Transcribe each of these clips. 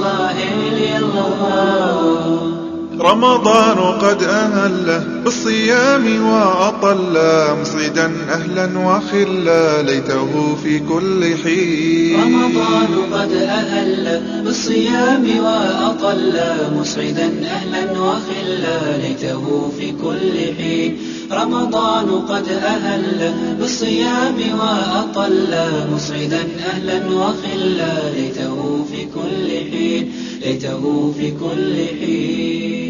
الله إلي الله. رمضان قد أهله بالصيام وأطل مصعدا أهلا وخلا ليته في كل حين. رمضان قد أهل بالصيام وأطل مسعدا أهلا وخلا ليته في كل حين. رمضان قد أهل بالصيام وأطل مسعدا أهلا وخلا ليته في كل حين. ليته في كل حين.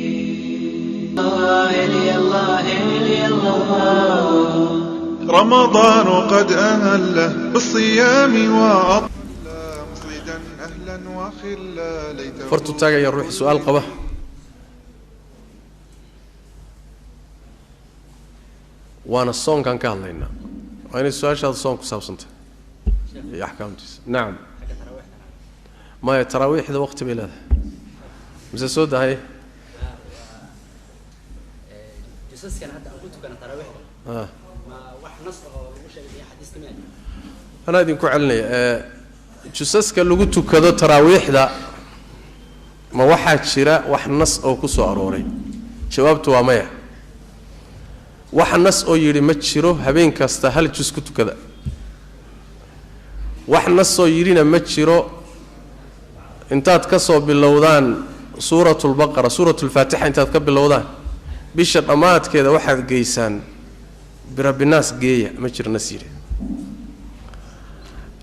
إلي الله إلي الله. رمضان قد أهله بالصيام وأطل مصعدا أهلا وخلا ليته. فرتو تاغا يا روح سؤال قبه. وانا الصون كان كهلينا وين السؤال هذا الصون كسابسنت يا احكامتي. نعم ما التراويح ذا وقت بلاد مزه سودا هي جسس كان حتى قلت كان تراويح ما wax nas oo lagu sheegay xadiis tamam ana idin ku celinay jusaska lagu tukado taraawixda ma waxa jira wax nas oo ku soo arooray jawaabtu waa maya wax nas oo yiri ma jiro habeen kasta hal jus ku tukada wax nas oo yirina ma jiro intaad ka soo bilowdaan suuratul baqara suuratul faatiha intaad ka bilowdaan bisha dhamaadkeeda waxaad geysaan birabbinaas geeya ma jiro nasiire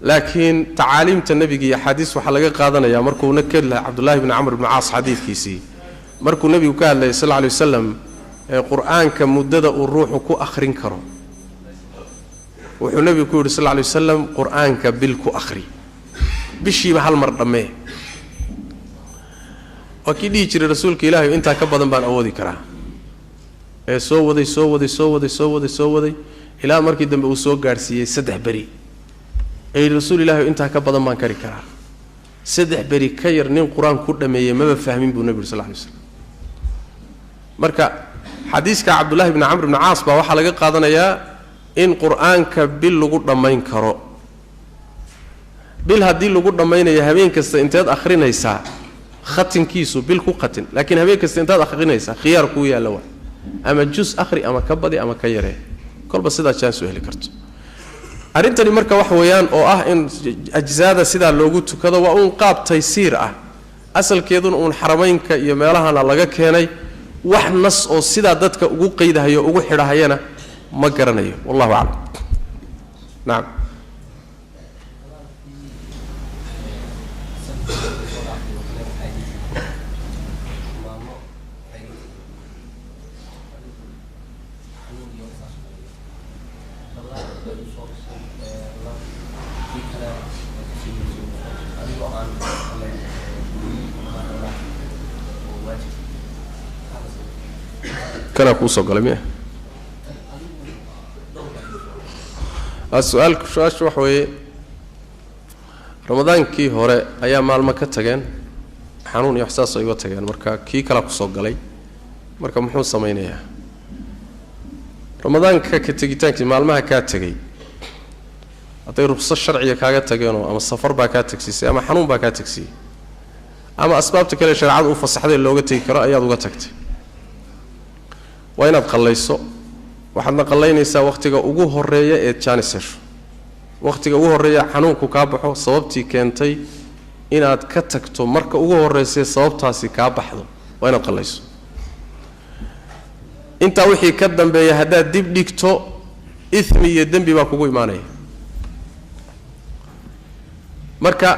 laakiin tacaalimta nabiga iyo xadiis waxa laga qaadanayaa markuu nakadla Abdullah ibn Amr ibn Aas xadiiskiisii markuu nabigu ka hadlay sallallahu alayhi wasallam quraanka muddada uu ruuxu ku akhrin karo wuxuu nabigu ku yiri sallallahu alayhi wasallam quraanka bil ku akhri bishiiba hal mar dhamee wakidii jiray rasuulka ilaahay inta ka badan baan awoodi karaa soo waday ilaa markii dambe uu soo gaarsiiyay 3 bari rasuul ilaahay inta ka badan baan kari karaa 3 bari ka yar nin quraan ku dhameeyay ma fahmin buu nabiga sallallahu alayhi wasallam marka xadiiska Abdullah ibn Amr ibn Aas ba waxa laga qaadanayaa in quraanka bil lagu dhameyn karo bil hadii lagu dhameynayo habeen kasta inteed akhrinaysaa khatinkiisu bil ku khatin laakiin habeen kasta inteed akhrinaysaa khiyaar ku yaalo ama juz akhri ama ka badi ama ka yaree kolba sida chance u heli karto arintani marka wax weeyaan oo ah in ajzaada sida loogu tukado waa un qaab taysiir ah asalkeeduna un xarameynka iyo meelahana laga keenay wax nas oo sida dadka ugu qeydahayo ugu xidhahayana ma garanayo wallahu a'lam. Naam كنا كوسو قلمي السؤال شو وحوي رمضان كي هوري ايام مالما كتغين xanuun iyo xasaas ay watageen marka kii kala ku soo galay marka muxuu sameeyay ramadaanka ka tagitaankii maalmaha ka tagay haday ruqsad sharciga kaaga tageen ama safar baa ka tagsisay ama xanuun baa ka tagsiyay ama asbaabta kale sharciga u fasaxday looga tagi karo ayaad uga tagtay waa inaad qallayso waxaad qallaynaysaa waqtiga ugu horeeya ee jaanisasho waqtiga ugu horeeya xanuunku ka baxo sababtii keentay inaad ka tagto marka ugu horeysay sababtaasi ka baxdo waa inaad qallayso inta wixii ka dambeeya hadaa dib dhigto ithmi iyo dambi baa kugu iimaanaya marka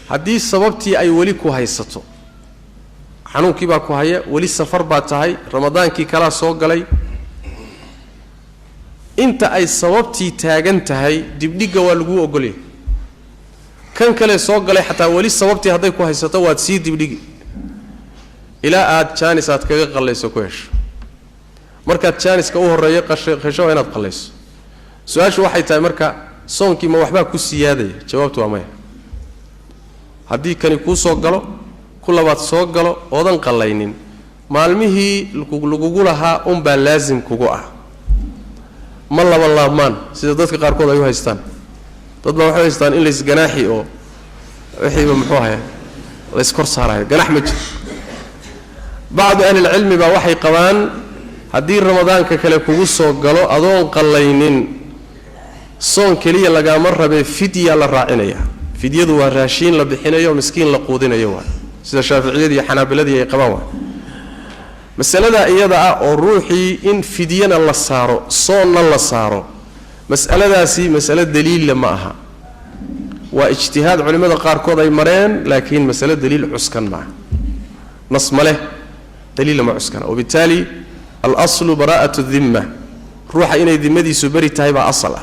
hadii sababtii ay wali ku haysato xanuunkii baa ku haya wali safar baa tahay ramadaankii kala soo galay inta ay sababtii taagan tahay dibdhiga waa lagu ogolay kan kale soo galay xataa wali sababtii haday ku haysato waad sii dibdhigi ilaa aad jaanis aad kaga qallayso ku hesho marka jaaniska u horeeyo qasho inaad qallayso su'aashu waxay tahay marka soonkii ma waxba ku siyaaday jawaabtu waa maya hadii kani ku soo galo kulabaad soo galo oodan qallaynin maalmihii lagu lahaa baa laazim kugu ah ma laba laamaan sida dadka qaar kood ay u haystaan dad baa waxay haystaan in la isganaaxi oo wixii muxuu ahaa iskor saarayo ganax ma jiro بعض أهل العلم بوحي قوان هدي رمضان ككله كوسو قالوا أذون قلينين صون كلية لقى مرة بفدية للراعنية فدية ذو الراشين لبحينية ومسكين لقودين يوان سيدا الشافعية دي حنابلة دي قباوة مسألة دا إيضا الروحي إن فدينا الله صارو صون الله صارو مسألة دا سي مسألة دليل لماها واجتهاد علماء قاركوض أي مرين لكن مسألة دليل عسكن معه نص مله دليل معسكر وبالتالي الأصل براءة الذمة روح إن ذمتي سبري تايبة أصله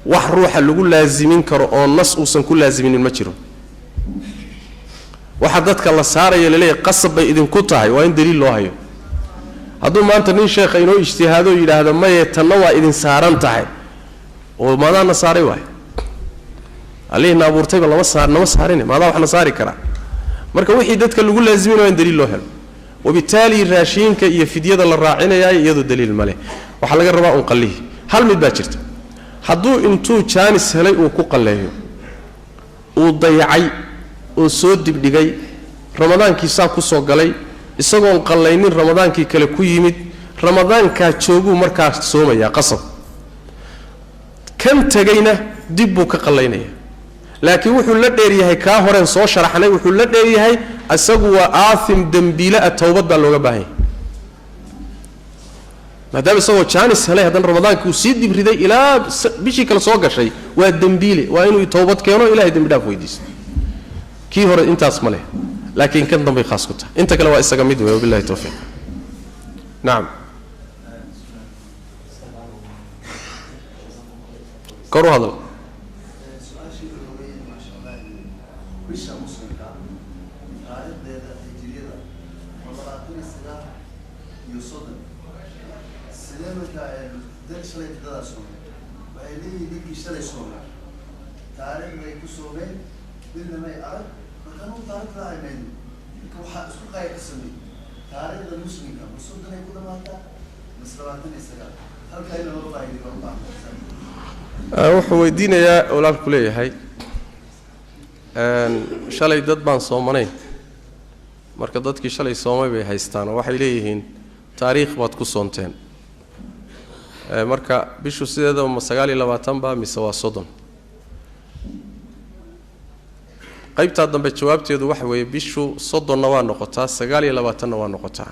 وح روح اللي يقول لازمين كرو النص وصن كل لازمين المجرو وحدتك الله سارة يلي قصب بإذن كتاعي وين دليل الله هي هذا ما أنت نين شيخ إنه اجتهاده إلى هذا ما يتنوع إذن سارن تاعي وما ذا نصاري واحد عليه نابور تايب الله نصارين ما ذا وحنا صاري كرا مركب وحدتك اللي يقول لازمين وين دليل الله وبالتالي راشينك يفيدية للراعينة يدو دليل الملي وحلقة الرباء ونقليه هل متباشرت حدو انتو جانس هلي وكو قليه وضيعي وصود بدقي رمضان كي ساكو سوقلي isagoo qallaynin ramadaankii kale ku yimid ramadaanka joogu markaa soomaya qasab kan tagayna dib buu ka qallaynaya laakiin wuxuu la dheer yahay ka horeen soo sharaxnay wuxuu la dheer yahay asagu waa aathim dambiila tawbad baa looga baahay maadaama isagoo jaanis helay hadan ramadaankii uu sii dibriday ilaa bishii kale soo gashay waa dambiile waa inuu tawbad keeno ilaahay dambi dhaaf weydiisto kii hore intaas ma leh لكن كان ضمن خاص كنت أنت كلا واسق ميد وبالله التوفيق نعم كرو هذا تاريخ المسلم كم وصلنا يقول ما تا مسلماتنا السلام هل كاين والله يقول wuxuu weydiinayaa walaalku leeyahay shalay dad baan soomanay marka dadkii shalay soomay bay haystaan waxay leeyihiin taariikh baad ku soonteen marka bishu sideeda ma 29 ba mise waa 30 qaybta dambe jawaabteedu waxa weeye bishu 30 waa noqotaa 29 waa noqotaa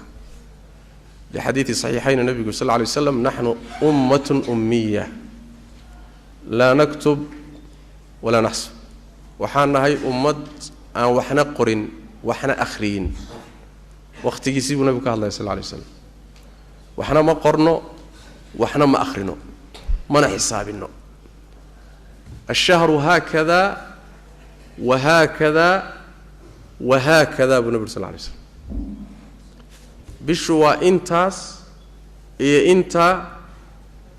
لحديث صحيحين النبي صلى الله عليه وسلم نحن أمة أمية لا نكتب ولا نحسب وحنا هاي أمة وحنا قرن وحنا أخرين وقت يسيب النبي صلى الله عليه وسلم وحنا ما قرنو وحنا ما أخرنو ما نحسابنو الشهر هكذا وهكذا وهكذا بالنبي صلى الله عليه وسلم بشوا إنتاس إيه إنتا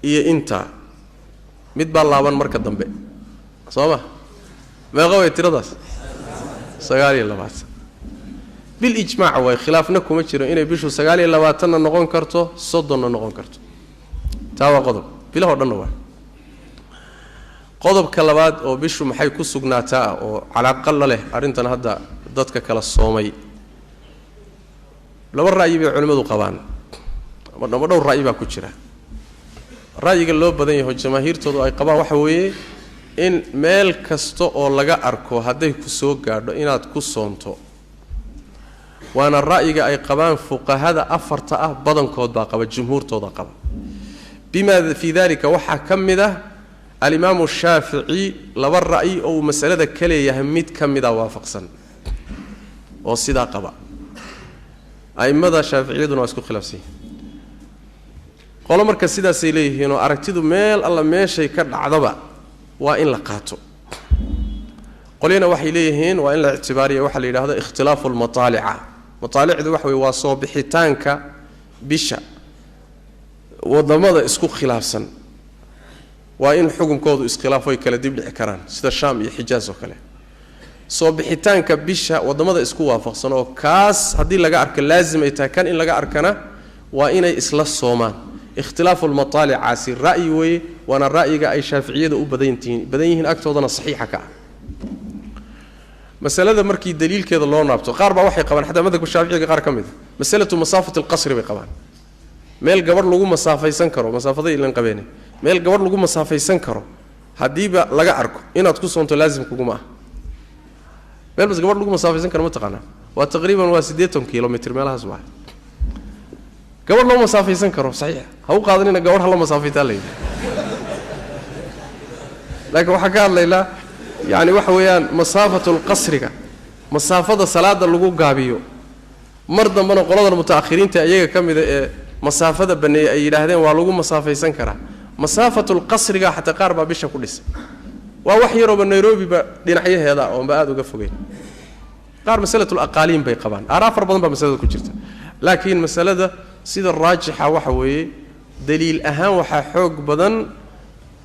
إيه إنتا متبع لابان مركز دمبي صوبه ما قوي ترداس سغالي لبات بالإجماع وخلافناكم مجرى إن بشوا سغالي لباتنا نقون كرتو صدنا نقون كرتو تاوا قضب بلا هو دنوا قضب كلابات أو بشوا محي كسقناتا أو على الأقل له أرنتنا هذا ضدك كلا الصومي لو الرأي بعلماء قبان ما دور رأي بكتيره رأي قال له بدن يهو جماهير تدو أي قبا وحوي إن مال كستو أو لجا أركو هذا كسوق قارد إن هتكسونتو وأنا الرأي أي قبان فوق هذا أفرت بدن كود باقة والجمهور تود قبا بما في ذلك وحكم ذا الإمام الشافعي لو الرأي أو مسألة كلي يهميت كم ذا وافق سن وصدا قبا أي ماذا شافعي دون أسكو خلافسي قالوا مركز سيدا سيليه إنه أركتدو ميل الله ماشي كرد عذبا وإن لقاته قلنا وحي ليهين وإن الاعتبارية وحي هذا اختلاف المطالع مطالع ذو وحوي واصو بحيتانك بشا وضمضة اسكو خلافسا وإن حكم كودو اسخلافه يكلا ديب العكران سيدا الشام يحجاز وكله soo bixitaanka bisha wadamada isku waafaqsan oo kaas hadii laga arko laazim ay tahay kan in laga arkana waa inay isla soomaan ikhtilaafu al-matali' asi ra'yi way wana ra'yiga ay shaafiiciyada u badan yihiin agtoodana saxiixa ka مسألة مركي دليل كذا الله نابته قارب واحد قبل حتى ماذا الشافعي قار كم مسألة مسافة القصر بقبان ميل قبر لقوا مسافة يسنكروا مسافة ذي اللي نقبيني ميل قبر لقوا مسافة يسنكروا هديبة لقى أركو إن تقصوا أنتوا لازم كوجماه ميل بس قبر لقوا مسافة يسنكروا متقنا وتقريبا واسديتهم كيلومتر ميلها أسبوع قبر لقوا مسافة يسنكروا صحيح هو قادرين قبر هلا مسافة تالي لكن وحكى الليلة يعني وحويان مسافة القصر مسافة صلاة اللقو قابيو مرضى من قرض المتأخرين تأييك كم إذا مسافة بني أي لهذين واللقو مسافة يسنكرها مسافة القصر حتى قاربة بيشا كلس ووحي رب النيروبي لنحيه هذا ومبعد وقفوين قار مسألة الأقاليم بيقبان أعرف ربنا بمسألة كجرته لكن مسألة سيد الراجحة وحوي دليل أهم وحوق بدن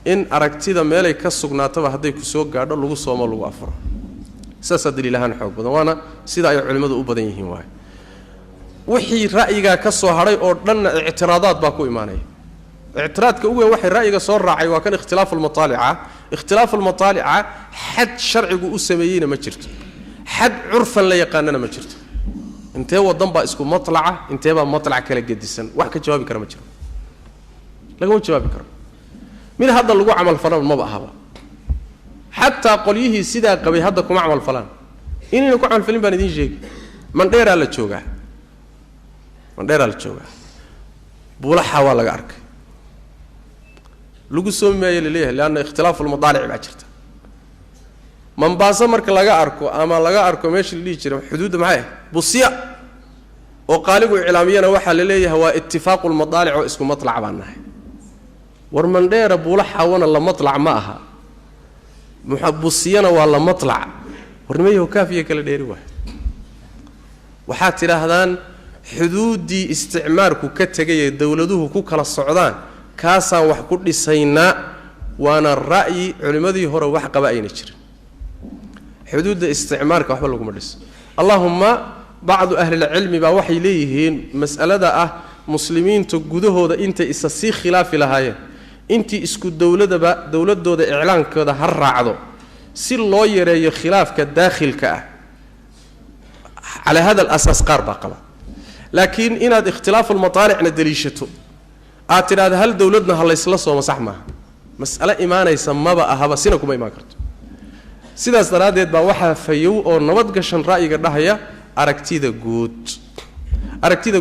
إن أركتيدا ميلي كسقناته هدي كسوق قاعد لغو صوم لغو أفر ساسا دليلهان حق بدن وانا سيدا أي علماء u badan yihiin waay wixii ra'yiga ka soo haray oo dhan i'tiraadaad baa ku iimaanay i'tiraadka ugu weyn waxa ra'yiga soo raacay waa kan ikhtilaaf al-matali'a had sharcigu u sameeyayna ma jirto had urfan la yaqaanana ma jirto intee wadan baa isku matlaca intee baa matlac kala gedisan wax ka jawaabi kara ma jiro laga jawaabi karo من هذا اللي عمل فلان ما بأهوا حتى قليه سيدا قبي هذا كم عمل فلان إني نكون عمل فلان بندين جيك من غير على الشوجع بولا حوالي عرك لقوا سوم ما يليه لأن اختلاف المضارع بعشرته من باسمر كلاجا عركو أما لاجا عركو ماشي اللي يجري حدود معه بصيا وقالوا إعلاميا وحل ليه هو اتفاق المضارع واسمه مطلع عنه ورمن دير بولا حاونا لا مطلع معها محبوسينا ولا مطلع ورميه كافيه كلا ديري واحد وحات هذان حدودي استعماركو كتغي دولدوه كو كلا سودان كاسا wax ku dhisayna waana ra'yi culimadii hore wax qaba ay jirin xuduudda isticmaalka waxba lagu madhis allahumma ba'd ahli al-ilm ba waxay leeyihiin mas'alada ah muslimiinta gudahooda inta isa si khilaaf lahaayeen inti isku dawladooda iclaankooda har raacdo si loo yareeyo khilaafka daakhilka ah على هذا الأساس قاربة قبا لكن إن هذا اختلاف المطالع ندليشته أعتقد هل دولتنا هلا يسلسوا مسحمة مسألة إيمانة يسمى بقى هذا سينكم إيمان كرت سيدا استرادت بواحد فيو أو نبض قشن رأي قدها هي أركتيد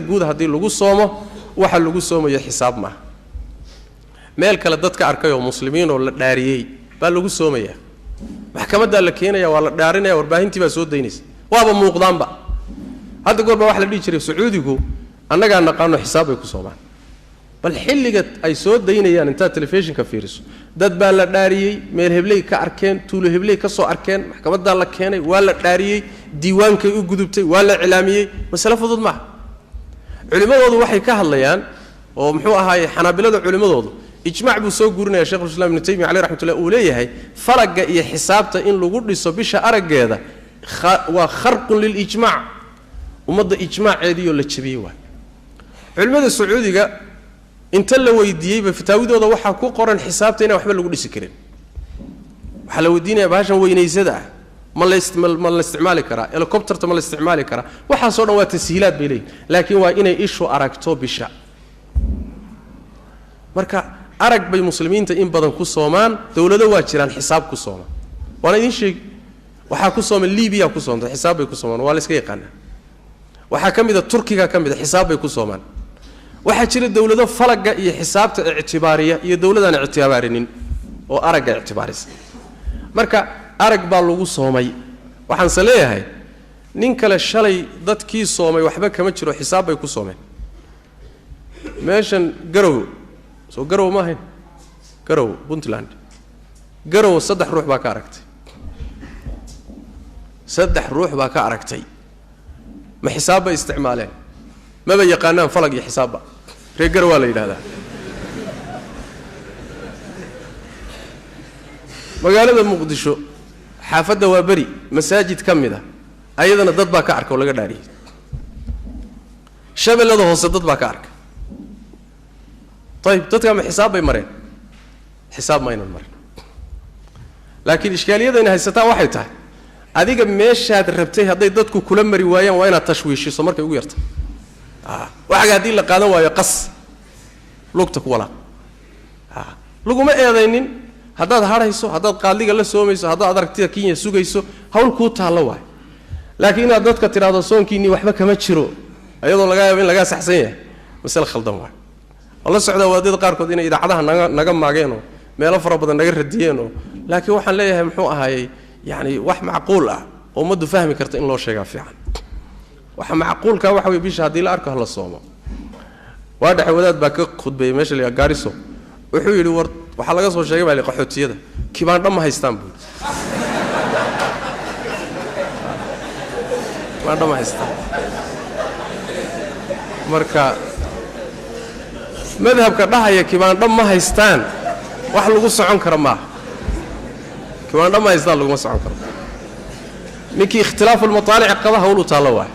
جود هذه اللجوء صومه واحد اللجوء صومه يحساب معه مال كلدتك أركيو مسلمين ولا داريي باللجوء صومه محكمة دلكينا يا ولا دارنا يا ورباهين تبى سود دينيس وابا موقدان بقى هذا قول بواحد اللي يشري سعودي يقول أنا قاعد نقارن حسابه كصومه بل حلقت أي سود ديني يعني أنت تلفزيون كفيرس دد بالله داريي ميل هبلي كأركان طول هبلي كسو أركان محكمة دلكينا ولا داريي ديوان كيوجدبتي ولا إعلامي مسألة فضل معه علماء وضو وحي كهالليان ومحوها هاي حنابلة علماء وضو إجماع بسوق قرنا يا شيخ الإسلام ابن تيمية عليه رحمة الله أوليه هاي فرق إيه حسابته إن لو قلنا صبيشة أرق هذا وخرق للإجماع ومضى إجماع عادي ولا تشبيه علماء السعودي قا انت لو يديه بفتاويد وضو وحا كو قرن حسابته هنا وحبل لو قلنا سكرين وحلو الدين يا باشا وين يزدع ما لا استعمال كرا هليكوبتر ما لا استعمال كرا waxa soo dhawaad tashiilaad bilay laakiin waa inay ishu aragto bisha marka arag bay muslimiinta in badan ku soomaan dawladda waa jiraan xisaab ku soomaan wala idin sheeg waxa ku sooman Liibiya ku soomta xisaab bay ku soomaan waa la iska yaqaan waxa kamida Turkiga kamida xisaab bay ku soomaan waxa jira dawladda falaga iyo xisaabta i'tibaariya iyo dawladdan i'tibaarinin oo araga i'tibaaris marka arag baa lagu soomay waxaan saleeyahay nin kale shalay dadkii soomay waxba kama jiro xisaab bay ku soomeen meeshan garow ma ahayn garow Puntland garow saddex ruux baa ka aragtay ma xisaab bay isticmaaleen ma bay yaqaanaan falag iyo xisaabba reer garow waa la yiraahdaa magaalada Muqdisho xaafadda waa bari masaajid kamida ayadana dad baa ka arka oo laga dhaariyay shabeellada hoose dad baa ka arka طيب dadka ma xisaab bay mareen xisaab ma inaan marin laakiin iskaaliyada in haysataa waxay tahay adiga meeshaad rabtay hadday dadku kula mari waayaan waa inaad tashwiishiso markay ugu yartay waxaga haddii la qaadan waayo qas lugta ku walaa laguma eedaynin haddaad harayso haddaad qaadliga la soomayso haddaad aragtida Kenya sugayso hawl ku taalo waay laakiin inaad dadka tiraado soonkiini waxba kama jiro ayadoo laga yaabo in laga saxsan yahay mas'ala khaldan waay Allah socda waadada qaarkood inay idaacadaha naga maageeno meelo fara badan naga radiyeen laakiin waxaan leeyahay muxuu ahaayay yani wax macquul ah oo umadu fahmi karta in loo sheegaa fiican waxa macquul ka waxa way bisha hadii la arko hal soomo waadax wadaad baa ka khudbay meesha la gaariso wuxuu yiri war waxa laga soo sheegay baa qaxootiyada kibaan dhama haystaan buu dhama haystaan marka madhabka dhahaya kibaan dhama haystaan wax lagu socon karo ma kibaan dhama haystaan lagu socon karo ninkii ikhtilaaf al-matali' qaba hawlu taala waa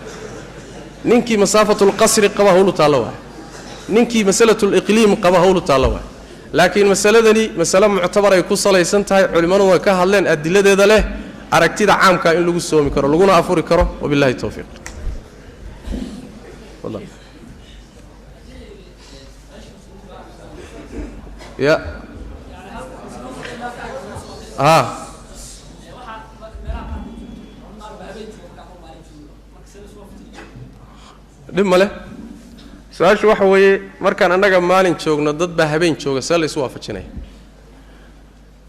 ninkii masaafatu al-qasr qaba hawlu taala waa ninkii masalatu al-iqlim qaba hawlu taala waa laakiin masaladani mas'ala mu'tabar ay ku salaysan tahay culimadu way ka hadleen adiladeeda leh aragtida caamka in lagu soomi karo laguna afuri karo wabillahi tawfiiq wallahi ya dhimale su'aashu waxa weeye markaan anaga maalin joogno dad baa habeen jooga sala isu waafajinay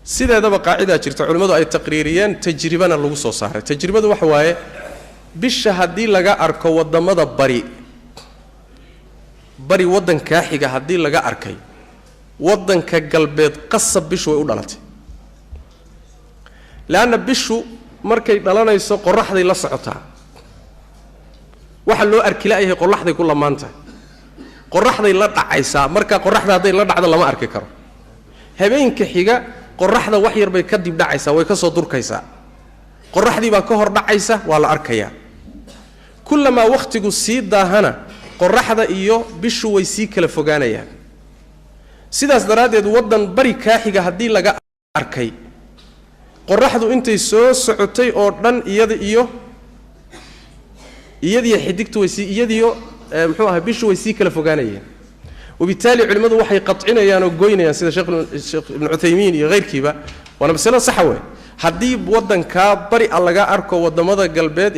sideedaba qaacida jirta culimadu ay taqriiriyeen tajribana lagu soo saaray tajribadu waxa waaye bisha hadii laga arko wadamada bari wadanka xiga hadii laga arkay wadanka galbeed qasab bishu way u dhalatay laana bishu markay dhalanayso qorraxday la socotaa waxa loo arki laayahay qorraxday ku lamaanta qorraxday la dhacaysa marka qorraxda haday la dhacdo lama arki karo habeenka xiga qorraxda wax yar bay ka dib dhacaysa way ka soo durkaysa qorraxdii baa ka hor dhacaysa waa la arkaya kullama waqtigu sii daahana qorraxda iyo bishu way sii kala fogaanayaan sidaas daraadeed wadan bari ka xiga hadii laga arkay qorraxdu intay soo socotay oo dhan iyadii xidigtu way sii iyadiyo muxuu ahaa bishu way sii kala fogaanayeen وبالتالي علماء waxay qatcinayaan oo gooynayaan sida Sheikh Ibn Uthaymeen iyo غيرkiiba wana mas'ala sax ah hadii wadanka bari laga arko wadamada galbeed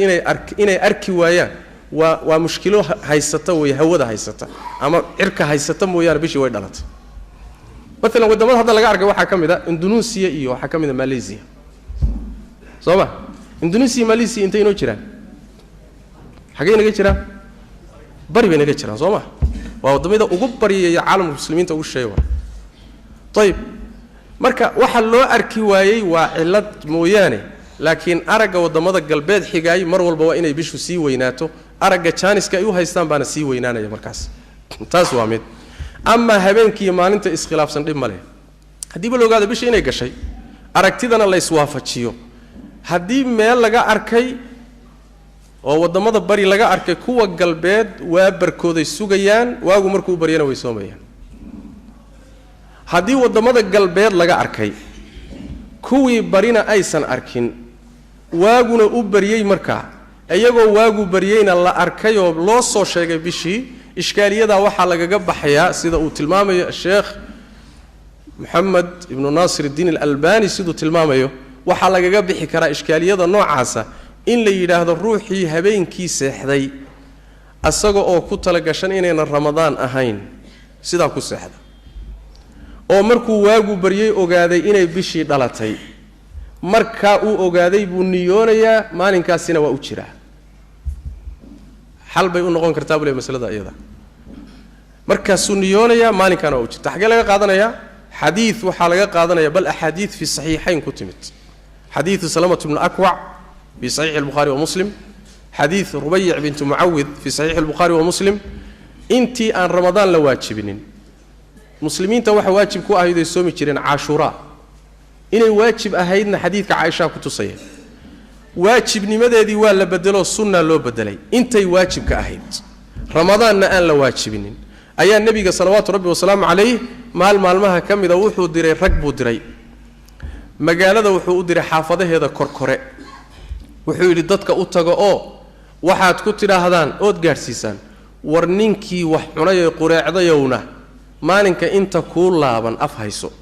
inay arki waayaan waa mushkilo haysata way hawada haysata ama cirka haysata mooyaan bishii way dhalatay مثلا wadamada hadda laga arkay waxa kamid ah Indonesia iyo waxa kamid ah Malaysia sooba Indonesia Malaysia intay inoo jiraan xagee naga jiraan bari bay naga jiraan sooba wadamada ugu bariyay caalamka muslimiinta ugu sheegay طيب marka waxa loo arki waayay waa cilad mooyaane laakiin araga wadamada galbeed xigay mar walba waa inay bishu sii weynaato araga Chinese-ka ay u haystaan baana sii weynaanaya markaas taas waa mid ama habeenkii maalinta iskhilaafsan dhib male hadii ba loogaado bisha inay gashay aragtidana la iswaafajiyo hadii meel laga arkay oo wadamada bari laga arkay kuwa galbeed waa barkooday sugayaan waagu markuu bariyana way soomayaan hadii wadamada galbeed laga arkay kuwii barina aysan arkin waaguna u bariyay markaa ayagoo waagu bariyayna la arkay oo loo soo sheegay bishii ishkaaliyada waxa lagaga baxayaa sida uu tilmaamayo Sheikh Muhammad ibn Nasir al-Din al-Albani sidoo tilmaamayo waxa lagaga bixi karaa ishkaaliyada noocaasa in la yiraahdo ruuxii habeenkii seexday asaga oo ku tala gashan inayna Ramadaan ahayn sida ku seexda oo markuu waagu bariyay ogaaday inay bishii dhalatay marka uu ogaaday buu niyoonayaa maalinkaasina waa u jiraa hal bay u noqon kartaa bule masalada iyada marka sunniyoonaya maalinkana u jirta xagee laga qaadanaya xadiis waxa laga qaadanaya bal ahadith fi sahihayn ku timid xadiis Salamah ibn Akwa fi sahih al-Bukhari wa Muslim xadiis Rubayy' bint Muawwid fi sahih al-Bukhari wa Muslim intii aan Ramadan la waajibinin muslimiinta waxa waajib ku ahayd ay soomi jireen Ashura inay waajib ahaydna xadiiska Aisha ku tusay waajibnimadeedii waa la bedelo sunna loo bedelay intay waajib ka ahayd Ramadanna aan la waajibinin ayaa nabiga sallallahu rabbi wa sallam alayhi maalmaha kamida wuxuu diray rag buu diray magaalada wuxuu u diray xaafadaheeda korkore wuxuu yidhi dadka u tago oo waxaad ku tidhaahdaan ood gaadhsiisaan war ninkii wax cunay ee qureecdayowna maalinka inta kuu laaban af hayso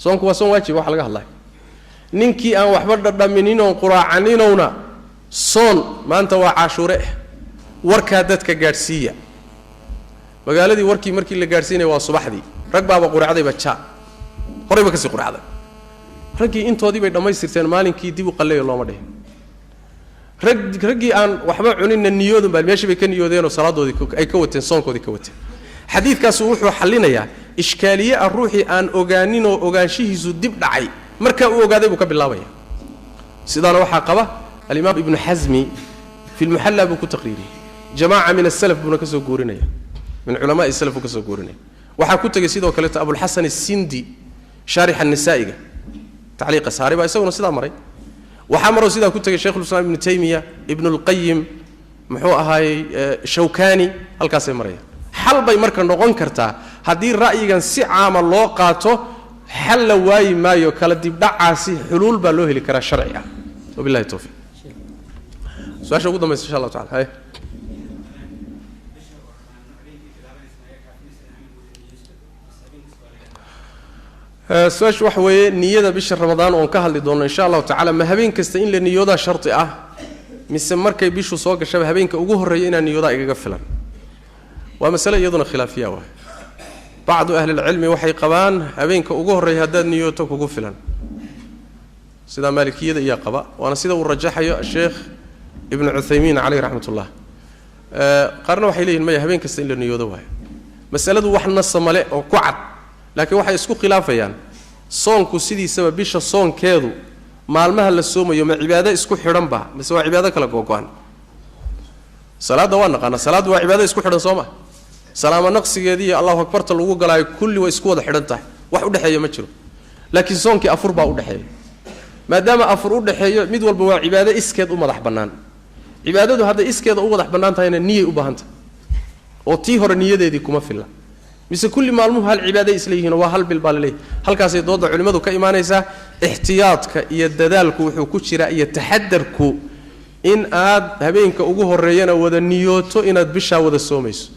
soonku waa soon waajib waxa laga hadlaya ninkii aan waxba dhadhaminin oo quraacaninowna soon maanta waa cashuure warkaa dadka gaadhsiiya magaaladii warkii markii la gaadhsiinay waa subaxdii rag baaba quraacdayba jaa horayba kasii quraacday raggii intoodii bay dhammaystirteen maalinkii dib u qalleeyo looma dhihin raggii aan waxba cuninna niyoodun baa meeshii bay ka niyoodeenoo salaadoodii ay ka wateen soonkoodii ka wateen xadiidkaasi wuxuu xallinayaa ishkaaliye ah ruuxii aan ogaanin oo ogaanshihiisu dib dhacay markaa uu ogaaday buu ka bilaabaya sidaana waxaa qaba alimaam ibnu xasmi fi lmuxalla buu ku taqriiriyey jamaaca min asalaf buuna ka soo guurinaya min culamaai salaf buu ka soo guurinaya waxaa ku tegey sidoo kaleeto abulxasan asindi shaarixa nisaa'iga tacliiqa saari baa isaguna sidaa maray waxaa maroo sidaa ku tegey shaykhulislaam ibnu taymiya ibnu lqayim muxuu ahaayey shawkani halkaasay marayaan xal bay marka noqon kartaa haddii ra'yigan si caama loo qaato xal la waayi maayo kala dibdhacaasi xuluul baa loo heli karaa sharci ah wabillahi tawfiiq su-aasha ugu dambaysa insha allahu tacala hay su-aashu waxa weeye niyada bisha ramadaan oon ka hadli doono insha allahu tacala ma habeen kasta in la niyoodaa shardi ah mise markay bishu soo gashaba habeenka ugu horreeya inaan niyoodaa igaga filan waa masale iyaduna khilaafiya waay bacdu ahlilcilmi waxay qabaan habeenka ugu horreeya haddaad niyooto kugu filan sidaa maalikiyada iyaa qaba waana sida uu rajaxayo sheekh ibnu cuthaymiin caleyh raxmatullah qaarna waxay leeyihin maya habeen kasta in la niyoodo waayo masaladu wax nasa male oo ku cad laakiin waxay isku khilaafayaan soonku sidiisaba bisha soonkeedu maalmaha la soomayo ma cibaado isku xidhanba mise waa cibaado kala googo-an salaadda waa naqaana salaaddu waa cibaado isku xidhan soo ma salaamo naqsigeedii iyo allahu akbarta lagu galaayo kulli way isku wada xidhan tahay wax u dhexeeya ma jiro laakiin soonkii afur baa u dhexeeya maadaama afur u dhexeeyo mid walba waa cibaado iskeed u madax bannaan cibaadadu hadday iskeeda u madax bannaan tahayna niyay u baahan tahay oo tii hore niyadeedii kuma filla mise kulli maalmuhu hal cibaado isla yihiin waa hal bil baa la leeyahay halkaasay dooda culimmadu ka imaanaysaa ixtiyaadka iyo dadaalku wuxuu ku jiraa iyo taxadarku in aad habeenka ugu horreeyana wada niyooto inaad bishaa wada soomayso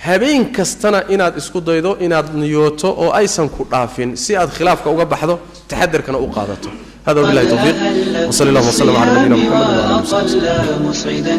habeen kastana inaad isku daydo inaad niyooto oo aysan ku dhaafin si aad khilaafka uga baxdo taxadarkana u qaadato هذا بالله التوفيق وصلى الله وسلم على نبينا محمد وعلى اله وصحبه